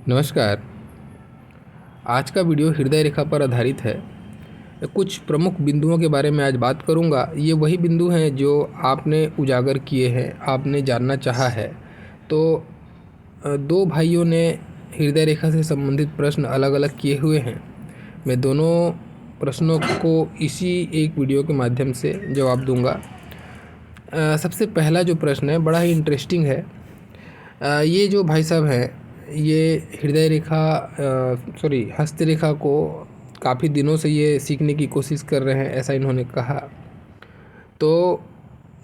नमस्कार। आज का वीडियो हृदय रेखा पर आधारित है। कुछ प्रमुख बिंदुओं के बारे में आज बात करूंगा। ये वही बिंदु हैं जो आपने उजागर किए हैं, आपने जानना चाहा है। तो दो भाइयों ने हृदय रेखा से संबंधित प्रश्न अलग अलग किए हुए हैं। मैं दोनों प्रश्नों को इसी एक वीडियो के माध्यम से जवाब दूंगा। सबसे पहला जो प्रश्न है बड़ा ही इंटरेस्टिंग है। ये जो भाई साहब हैं, ये हृदय रेखा हस्त रेखा को काफ़ी दिनों से ये सीखने की कोशिश कर रहे हैं, ऐसा इन्होंने कहा। तो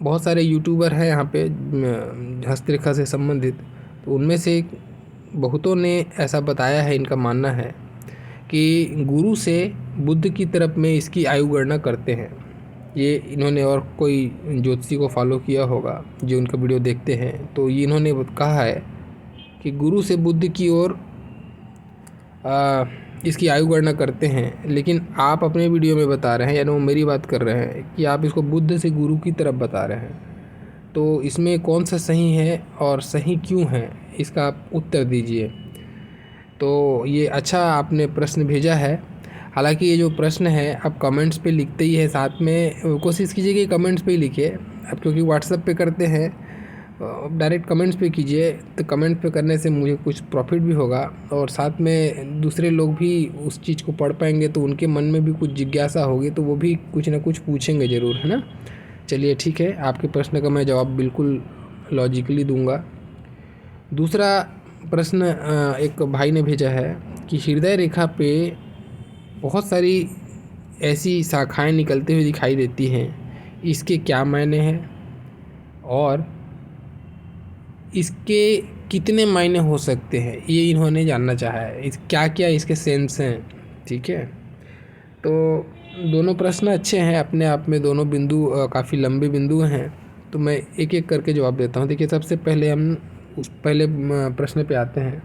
बहुत सारे यूट्यूबर हैं यहाँ पे हस्त रेखा से संबंधित, तो उनमें से बहुतों ने ऐसा बताया है, इनका मानना है कि गुरु से बुध की तरफ में इसकी आयु गणना करते हैं। ये इन्होंने और कोई ज्योतिषी को फॉलो किया होगा जो उनका वीडियो देखते हैं, तो ये इन्होंने कहा है कि गुरु से बुध की ओर इसकी आयु गणना करते हैं। लेकिन आप अपने वीडियो में बता रहे हैं, यानी वो मेरी बात कर रहे हैं कि आप इसको बुध से गुरु की तरफ बता रहे हैं। तो इसमें कौन सा सही है और सही क्यों है, इसका आप उत्तर दीजिए। तो ये अच्छा आपने प्रश्न भेजा है। हालांकि ये जो प्रश्न है आप कमेंट्स पे लिखते ही है, साथ में कोशिश कीजिए कि कमेंट्स पे ही लिखिए। अब क्योंकि व्हाट्सएप पे करते हैं, डायरेक्ट कमेंट्स पे कीजिए, तो कमेंट पे करने से मुझे कुछ प्रॉफिट भी होगा और साथ में दूसरे लोग भी उस चीज़ को पढ़ पाएंगे, तो उनके मन में भी कुछ जिज्ञासा होगी, तो वो भी कुछ ना कुछ पूछेंगे ज़रूर, है ना। चलिए ठीक है, आपके प्रश्न का मैं जवाब बिल्कुल लॉजिकली दूंगा। दूसरा प्रश्न एक भाई ने भेजा है कि हृदय रेखा पे बहुत सारी ऐसी शाखाएं निकलते हुए दिखाई देती हैं, इसके क्या मायने हैं और इसके कितने मायने हो सकते हैं, ये इन्होंने जानना चाहा है। क्या क्या इसके सेंस हैं, ठीक है। तो दोनों प्रश्न अच्छे हैं अपने आप में, दोनों बिंदु काफ़ी लंबे बिंदु हैं, तो मैं एक एक करके जवाब देता हूँ। देखिए, सबसे पहले हम उस पहले प्रश्न पे आते हैं।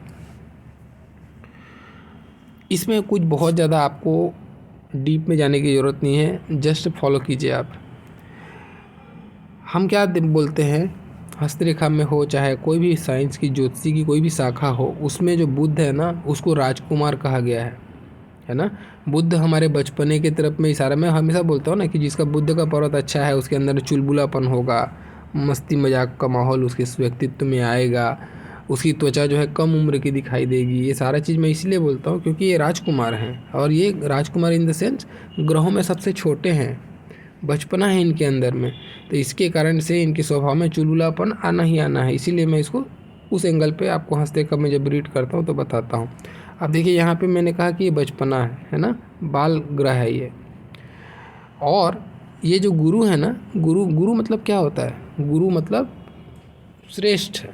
इसमें कुछ बहुत ज़्यादा आपको डीप में जाने की ज़रूरत नहीं है, जस्ट फॉलो कीजिए आप। हम क्या बोलते हैं, हस्तरेखा में हो चाहे कोई भी साइंस की ज्योतिषी की कोई भी शाखा हो, उसमें जो बुध है ना, उसको राजकुमार कहा गया है ना। बुध हमारे बचपने की तरफ में इशारा, मैं हमेशा बोलता हूँ ना कि जिसका बुध का पर्वत अच्छा है उसके अंदर चुलबुलापन होगा, मस्ती मजाक का माहौल उसके व्यक्तित्व में आएगा, उसकी त्वचा जो है कम उम्र की दिखाई देगी। ये सारा चीज़ मैं इसलिए बोलता हूँ क्योंकि ये राजकुमार हैं, और ये राजकुमार इन द सेंस ग्रहों में सबसे छोटे हैं, बचपना है इनके अंदर में, तो इसके कारण से इनके स्वभाव में चुलबुलापन आना ही आना है। इसीलिए मैं इसको उस एंगल पे आपको हस्तरेखा में जब रीड करता हूँ तो बताता हूँ। अब देखिए, यहाँ पे मैंने कहा कि ये बचपना है ना, बाल ग्रह है ये। और ये जो गुरु है ना, गुरु मतलब क्या होता है, गुरु मतलब श्रेष्ठ,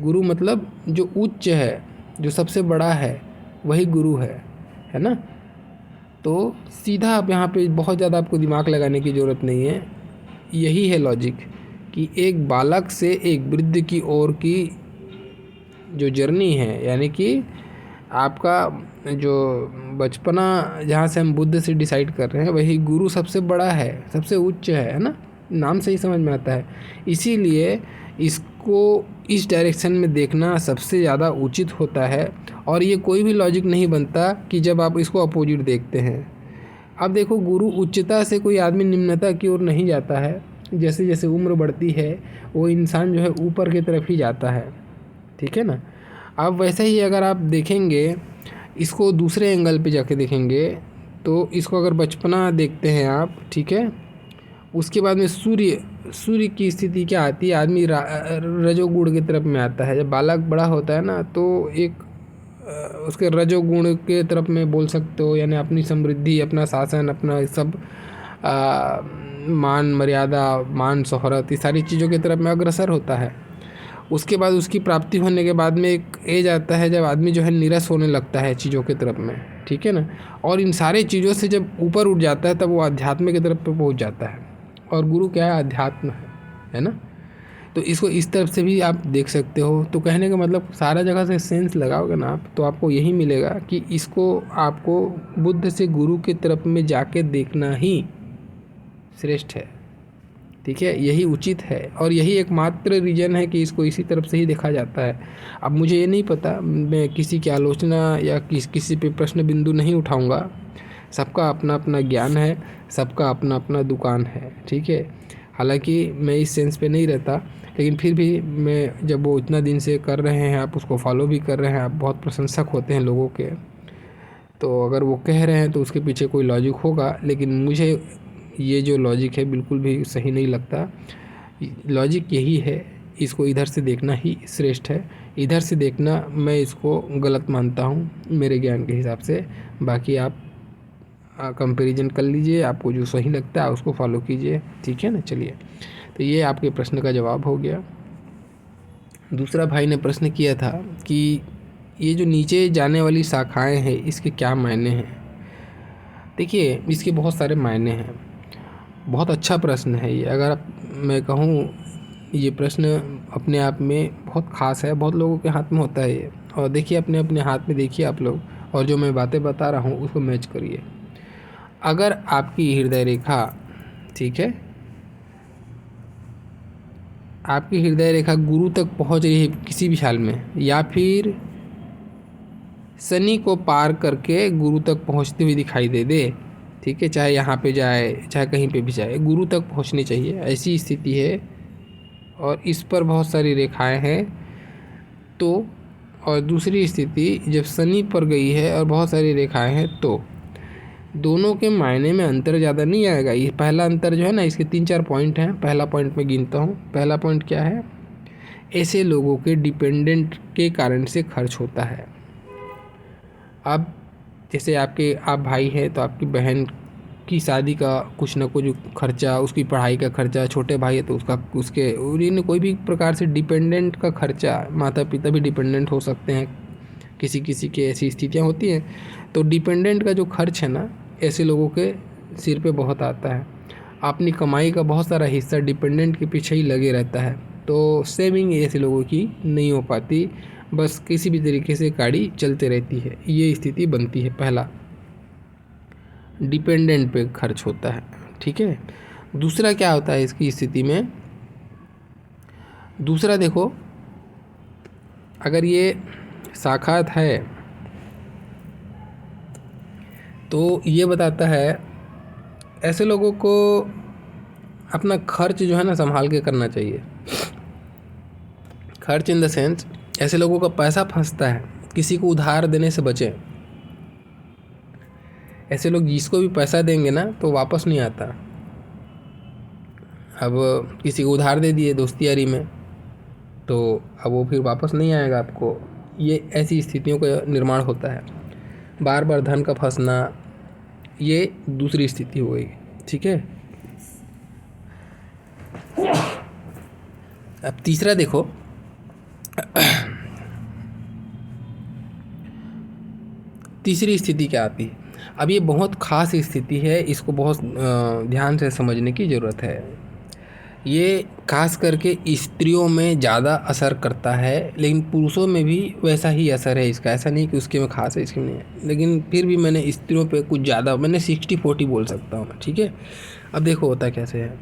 गुरु मतलब जो उच्च है, जो सबसे बड़ा है, वही गुरु है ना। तो सीधा आप यहाँ पे बहुत ज़्यादा आपको दिमाग लगाने की ज़रूरत नहीं है, यही है लॉजिक कि एक बालक से एक वृद्ध की ओर की जो जर्नी है, यानी कि आपका जो बचपना जहाँ से हम बुद्ध से डिसाइड कर रहे हैं, वही गुरु सबसे बड़ा है, सबसे उच्च है ना। नाम से ही समझ में आता है। इसीलिए इसको इस डायरेक्शन में देखना सबसे ज़्यादा उचित होता है, और ये कोई भी लॉजिक नहीं बनता कि जब आप इसको अपोजिट देखते हैं। अब देखो, गुरु उच्चता से कोई आदमी निम्नता की ओर नहीं जाता है, जैसे जैसे उम्र बढ़ती है वो इंसान जो है ऊपर की तरफ ही जाता है, ठीक है ना। अब वैसे ही अगर आप देखेंगे इसको दूसरे एंगल पे जाके देखेंगे, तो इसको अगर बचपना देखते हैं आप, ठीक है, उसके बाद में सूर्य की स्थिति क्या आती है, आदमी रजोगुण की तरफ में आता है। जब बालक बड़ा होता है ना, तो एक उसके रजोगुण के तरफ में बोल सकते हो, यानी अपनी समृद्धि, अपना शासन, अपना सब मान मर्यादा, मान शोहरत, ये सारी चीज़ों की तरफ में अग्रसर होता है। उसके बाद उसकी प्राप्ति होने के बाद में एक एज आता है जब आदमी जो है निरस होने लगता है चीज़ों की तरफ में, ठीक है ना। और इन सारे चीज़ों से जब ऊपर उठ जाता है, तब वो अध्यात्म की तरफ पे पहुंच जाता है, और गुरु क्या है, अध्यात्म है ना। तो इसको इस तरफ से भी आप देख सकते हो। तो कहने का मतलब, सारा जगह से सेंस लगाओगे ना आप, तो आपको यही मिलेगा कि इसको आपको बुद्ध से गुरु की तरफ में जाके देखना ही श्रेष्ठ है। ठीक है, यही उचित है और यही एकमात्र रीज़न है कि इसको इसी तरफ से ही देखा जाता है। अब मुझे ये नहीं पता, मैं किसी की आलोचना या किसी पे प्रश्न बिंदु नहीं उठाऊँगा। सबका अपना अपना ज्ञान है, सबका अपना अपना दुकान है, ठीक है। हालांकि मैं इस सेंस पे नहीं रहता, लेकिन फिर भी मैं, जब वो इतना दिन से कर रहे हैं, आप उसको फॉलो भी कर रहे हैं, आप बहुत प्रशंसक होते हैं लोगों के, तो अगर वो कह रहे हैं तो उसके पीछे कोई लॉजिक होगा। लेकिन मुझे ये जो लॉजिक है बिल्कुल भी सही नहीं लगता। लॉजिक यही है, इसको इधर से देखना ही श्रेष्ठ है। इधर से देखना मैं इसको गलत मानता हूँ मेरे ज्ञान के हिसाब से। बाकी आप कंपैरिजन कर लीजिए, आपको जो सही लगता है उसको फॉलो कीजिए, ठीक है ना। चलिए, तो ये आपके प्रश्न का जवाब हो गया। दूसरा भाई ने प्रश्न किया था कि ये जो नीचे जाने वाली शाखाएं हैं इसके क्या मायने हैं। देखिए, इसके बहुत सारे मायने हैं। बहुत अच्छा प्रश्न है ये। अगर मैं कहूँ, ये प्रश्न अपने आप में बहुत ख़ास है, बहुत लोगों के हाथ में होता है ये। और देखिए, अपने अपने हाथ में देखिए आप लोग, और जो मैं बातें बता रहा हूँ उसको मैच करिए। अगर आपकी हृदय रेखा, ठीक है, आपकी हृदय रेखा गुरु तक पहुंच रही है किसी भी हाल में, या फिर शनि को पार करके गुरु तक पहुंचती हुई दिखाई दे, ठीक है, चाहे यहाँ पे जाए चाहे कहीं पे भी जाए, गुरु तक पहुंचनी चाहिए, ऐसी स्थिति है और इस पर बहुत सारी रेखाएं हैं। तो और दूसरी स्थिति जब शनि पर गई है और बहुत सारी रेखाएं हैं, तो दोनों के मायने में अंतर ज़्यादा नहीं आएगा। ये पहला अंतर जो है ना, इसके 3-4 पॉइंट हैं। पहला पॉइंट मैं गिनता हूँ। पहला पॉइंट क्या है? ऐसे लोगों के डिपेंडेंट के कारण से खर्च होता है। अब जैसे आप भाई हैं तो आपकी बहन की शादी का कुछ ना कुछ खर्चा, उसकी पढ़ाई का खर्चा, छोटे भाई है तो उसके और कोई भी प्रकार से डिपेंडेंट का खर्चा, माता पिता भी डिपेंडेंट हो सकते हैं, किसी किसी की ऐसी स्थितियाँ होती हैं। तो डिपेंडेंट का जो खर्च है ना, ऐसे लोगों के सिर पे बहुत आता है। अपनी कमाई का बहुत सारा हिस्सा डिपेंडेंट के पीछे ही लगे रहता है, तो सेविंग ऐसे लोगों की नहीं हो पाती, बस किसी भी तरीके से गाड़ी चलते रहती है, ये स्थिति बनती है। पहला, डिपेंडेंट पे खर्च होता है, ठीक है। दूसरा क्या होता है इसकी स्थिति में? दूसरा देखो, अगर ये साखात है तो ये बताता है ऐसे लोगों को अपना खर्च जो है ना संभाल के करना चाहिए। खर्च इन द सेंस, ऐसे लोगों का पैसा फंसता है, किसी को उधार देने से बचें। ऐसे लोग जिसको भी पैसा देंगे ना तो वापस नहीं आता। अब किसी को उधार दे दिए दोस्ती यारी में, तो अब वो फिर वापस नहीं आएगा आपको। ये ऐसी स्थितियों का निर्माण होता है। बार बार धन का फंसना, ये दूसरी स्थिति हो गई, ठीक है। अब तीसरा देखो, तीसरी स्थिति क्या आती है। अब ये बहुत ख़ास स्थिति है, इसको बहुत ध्यान से समझने की ज़रूरत है। ये खास करके स्त्रियों में ज़्यादा असर करता है, लेकिन पुरुषों में भी वैसा ही असर है इसका। ऐसा नहीं कि उसके में खास है इसके में नहीं है, लेकिन फिर भी मैंने स्त्रियों पे कुछ ज़्यादा, मैंने 60-40 बोल सकता हूँ, ठीक है। अब देखो होता कैसे है।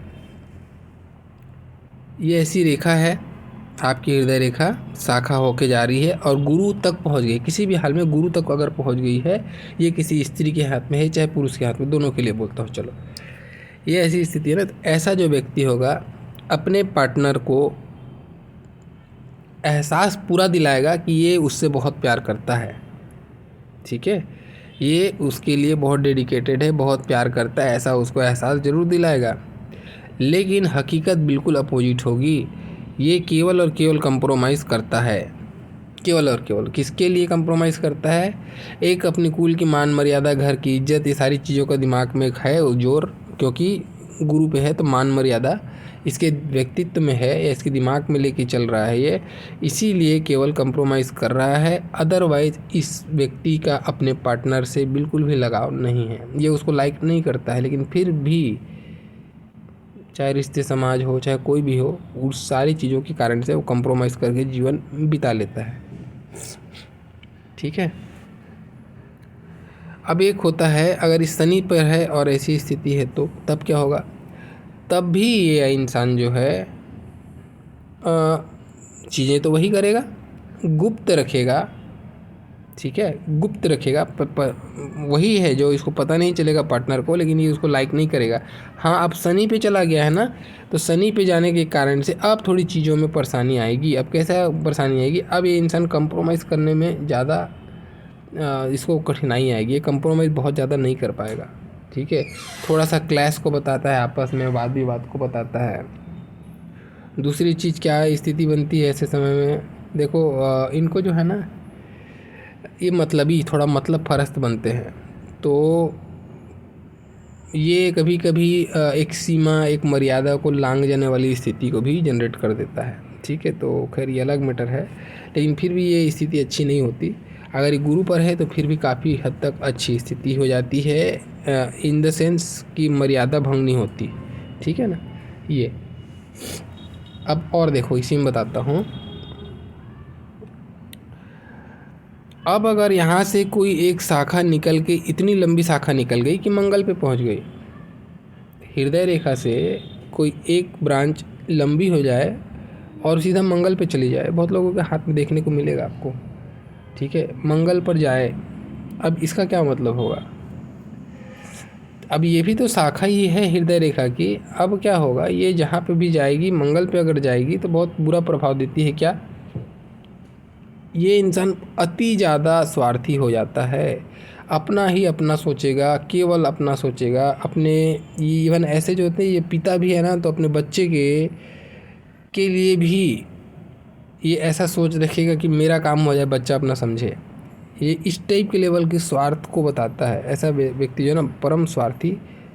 ये ऐसी रेखा है, आपकी हृदय रेखा शाखा होके जा रही है और गुरु तक पहुंच गई। किसी भी हाल में गुरु तक अगर पहुंच गई है, ये किसी स्त्री के हाथ में है चाहे पुरुष के हाथ में, दोनों के लिए बोलता हूँ, चलो ये ऐसी स्थिति है ना। तो ऐसा जो व्यक्ति होगा अपने पार्टनर को एहसास पूरा दिलाएगा कि ये उससे बहुत प्यार करता है, ठीक है, ये उसके लिए बहुत डेडिकेटेड है, बहुत प्यार करता है, ऐसा उसको एहसास ज़रूर दिलाएगा। लेकिन हकीकत बिल्कुल अपोजिट होगी। ये केवल और केवल कंप्रोमाइज़ करता है। केवल और केवल किसके लिए कंप्रोमाइज़ करता है? एक अपनी कुल की मान मर्यादा, घर की इज्जत, ये सारी चीज़ों का दिमाग में है जोर, क्योंकि गुरु पे है तो मान मर्यादा इसके व्यक्तित्व में है या इसके दिमाग में लेके चल रहा है ये, इसीलिए केवल कंप्रोमाइज़ कर रहा है। अदरवाइज़ इस व्यक्ति का अपने पार्टनर से बिल्कुल भी लगाव नहीं है, ये उसको लाइक नहीं करता है, लेकिन फिर भी चाहे रिश्ते समाज हो चाहे कोई भी हो, उस सारी चीज़ों के कारण से वो कंप्रोमाइज़ करके जीवन बिता लेता है, ठीक है। अब एक होता है, अगर इस शनि पर है और ऐसी स्थिति है तो तब क्या होगा? तब भी ये इंसान जो है चीज़ें तो वही करेगा, गुप्त रखेगा, ठीक है, गुप्त रखेगा। वही है जो इसको पता नहीं चलेगा पार्टनर को, लेकिन ये उसको लाइक नहीं करेगा। हाँ, अब शनि पे चला गया है ना, तो शनि पे जाने के कारण से अब थोड़ी चीज़ों में परेशानी आएगी। अब कैसा परेशानी आएगी, अब ये इंसान कंप्रोमाइज़ करने में ज़्यादा इसको कठिनाई आएगी, ये कंप्रोमाइज़ बहुत ज़्यादा नहीं कर पाएगा, ठीक है। थोड़ा सा क्लैश को बताता है, आपस में वाद विवाद को बताता है। दूसरी चीज़ क्या स्थिति बनती है ऐसे समय में, देखो इनको जो है ना, ये मतलबी थोड़ा मतलब परस्त बनते हैं, तो ये कभी कभी एक सीमा, एक मर्यादा को लांघ जाने वाली स्थिति को भी जनरेट कर देता है, ठीक है। तो खैर ये अलग मैटर है, लेकिन फिर भी ये स्थिति अच्छी नहीं होती। अगर ये गुरु पर है तो फिर भी काफ़ी हद तक अच्छी स्थिति हो जाती है, इन द सेंस कि मर्यादा भंग नहीं होती, ठीक है ना। ये अब और देखो, इसी में बताता हूँ। अब अगर यहाँ से कोई एक शाखा निकल के, इतनी लंबी शाखा निकल गई कि मंगल पे पहुँच गई, हृदय रेखा से कोई एक ब्रांच लंबी हो जाए और सीधा मंगल पे चली जाए, बहुत लोगों के हाथ में देखने को मिलेगा आपको, ठीक है, मंगल पर जाए। अब इसका क्या मतलब होगा, अब ये भी तो शाखा ही है हृदय रेखा की। अब क्या होगा, ये जहाँ पे भी जाएगी, मंगल पे अगर जाएगी तो बहुत बुरा प्रभाव देती है। क्या, ये इंसान अति ज़्यादा स्वार्थी हो जाता है, अपना ही अपना सोचेगा, केवल अपना सोचेगा। अपने इवन ऐसे जो होते हैं, ये पिता भी है ना, तो अपने बच्चे के लिए भी ये ऐसा सोच रखेगा कि मेरा काम हो जाए, बच्चा अपना समझे। ये इस टाइप के लेवल के स्वार्थ को बताता है। ऐसा व्यक्ति जो ना परम स्वार्थी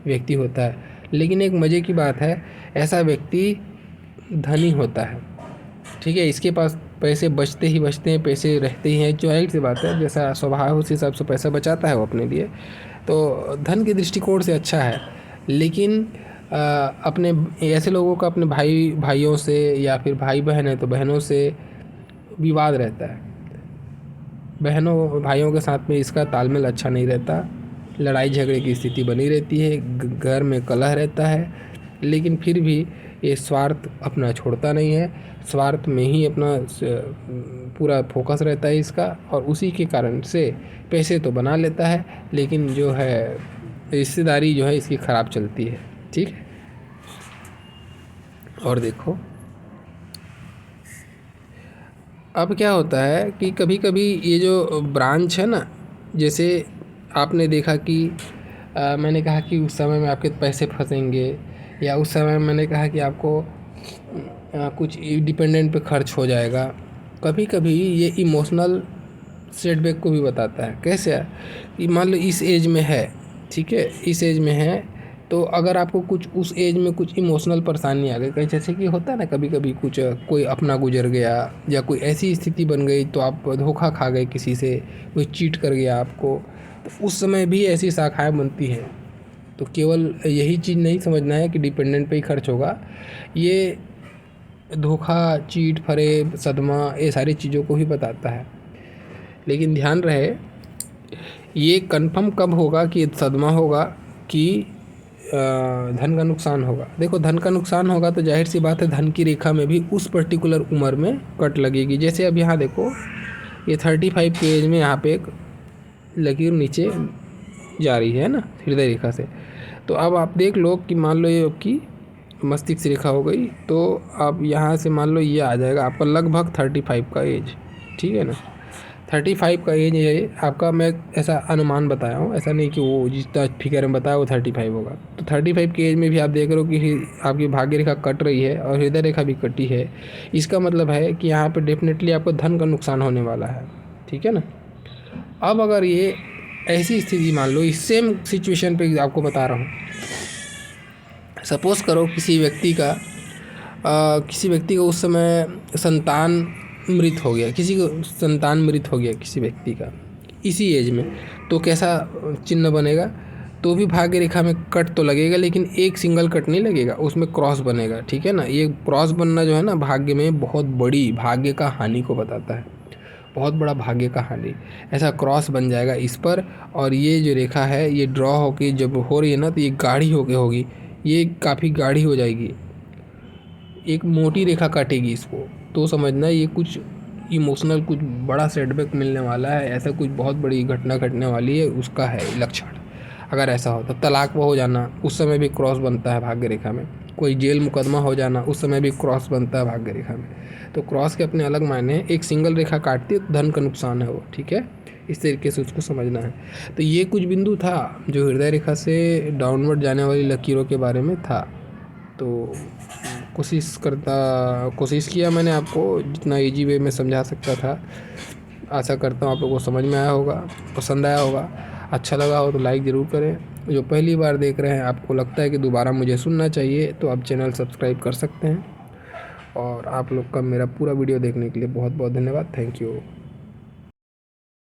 व्यक्ति होता है। लेकिन एक मज़े की बात है, ऐसा व्यक्ति धनी होता है, ठीक है, इसके पास पैसे बचते ही बचते हैं, पैसे रहते ही हैं, जाहिर सी बात है, जैसा स्वभाव है उस हिसाब से पैसा बचाता है वो अपने लिए, तो धन के दृष्टिकोण से अच्छा है। लेकिन अपने ऐसे लोगों का अपने भाइयों से, या फिर भाई बहन है तो बहनों से विवाद रहता है, बहनों भाइयों के साथ में इसका तालमेल अच्छा नहीं रहता, लड़ाई झगड़े की स्थिति बनी रहती है, घर में कलह रहता है। लेकिन फिर भी ये स्वार्थ अपना छोड़ता नहीं है, स्वार्थ में ही अपना पूरा फोकस रहता है इसका, और उसी के कारण से पैसे तो बना लेता है, लेकिन जो है रिश्तेदारी जो है इसकी ख़राब चलती है, ठीक है। और देखो अब क्या होता है कि कभी कभी ये जो ब्रांच है ना, जैसे आपने देखा कि मैंने कहा कि उस समय में आपके पैसे फंसेंगे, या उस समय मैंने कहा कि आपको कुछ डिपेंडेंट पे खर्च हो जाएगा। कभी कभी ये इमोशनल सेटबैक को भी बताता है। कैसे है कि मान लो इस एज में है, ठीक है, इस एज में है, तो अगर आपको कुछ उस एज में कुछ इमोशनल परेशानी आ गई, कहीं जैसे कि होता है ना कभी कभी, कुछ कोई अपना गुजर गया, या कोई ऐसी स्थिति बन गई तो आप धोखा खा गए किसी से, कोई चीट कर गया आपको, तो उस समय भी ऐसी शाखाएँ बनती हैं। तो केवल यही चीज़ नहीं समझना है कि डिपेंडेंट पे ही खर्च होगा, ये धोखा, चीट, फरेब, सदमा, ये सारी चीज़ों को ही बताता है। लेकिन ध्यान रहे, ये कंफर्म कब होगा कि सदमा होगा कि धन का नुकसान होगा। देखो धन का नुकसान होगा तो जाहिर सी बात है धन की रेखा में भी उस पर्टिकुलर उम्र में कट लगेगी। जैसे अब यहाँ देखो, ये 35 के एज में यहाँ पे एक लकीर नीचे जा रही है ना हृदय रेखा से, तो अब आप देख लो कि मान लो ये आपकी मस्तिष्क रेखा हो गई, तो अब यहाँ से मान लो ये आ जाएगा आपका लगभग 35 का एज, ठीक है ना। 35 का एज है आपका, मैं ऐसा अनुमान बताया हूँ, ऐसा नहीं कि वो जितना फिगर में बताया वो 35 होगा। तो 35 के एज में भी आप देख रहे हो कि आपकी भाग्य रेखा कट रही है और हृदय रेखा भी कटी है। इसका मतलब है कि यहाँ पे डेफिनेटली आपको धन का नुकसान होने वाला है, ठीक है ना। अब अगर ये ऐसी स्थिति मान लो, इस सेम सिचुएशन पे आपको बता रहा हूँ, सपोज़ करो किसी व्यक्ति का उस समय संतान मृत हो गया, किसी को संतान मृत हो गया किसी व्यक्ति का इसी एज में, तो कैसा चिन्ह बनेगा, तो भी भाग्य रेखा में कट तो लगेगा, लेकिन एक सिंगल कट नहीं लगेगा, उसमें क्रॉस बनेगा, ठीक है ना। ये क्रॉस बनना जो है ना भाग्य में बहुत बड़ी भाग्य का हानि को बताता है, बहुत बड़ा भाग्य का हानि। ऐसा क्रॉस बन जाएगा इस पर, और ये जो रेखा है ये ड्रॉ होके जब हो रही है ना, तो ये गाढ़ी होके होगी, ये काफ़ी गाढ़ी हो जाएगी, एक मोटी रेखा काटेगी इसको, तो समझना ये कुछ इमोशनल, कुछ बड़ा सेटबैक मिलने वाला है, ऐसा कुछ बहुत बड़ी घटना घटने वाली है, उसका है लक्षण। अगर ऐसा हो तो तलाक हो जाना, उस समय भी क्रॉस बनता है भाग्य रेखा में। कोई जेल मुकदमा हो जाना, उस समय भी क्रॉस बनता है भाग्य रेखा में। तो क्रॉस के अपने अलग मायने हैं। एक सिंगल रेखा काटती है तो धन का नुकसान है वो, ठीक है, इस तरीके से उसको समझना है। तो ये कुछ बिंदु था जो हृदय रेखा से डाउनवर्ड जाने वाली लकीरों के बारे में था। तो कोशिश किया मैंने आपको जितना इजी वे में समझा सकता था। आशा करता हूँ आप लोगों को समझ में आया होगा, पसंद आया होगा। अच्छा लगा हो तो लाइक ज़रूर करें। जो पहली बार देख रहे हैं, आपको लगता है कि दोबारा मुझे सुनना चाहिए, तो आप चैनल सब्सक्राइब कर सकते हैं। और आप लोग का मेरा पूरा वीडियो देखने के लिए बहुत बहुत धन्यवाद। Thank you.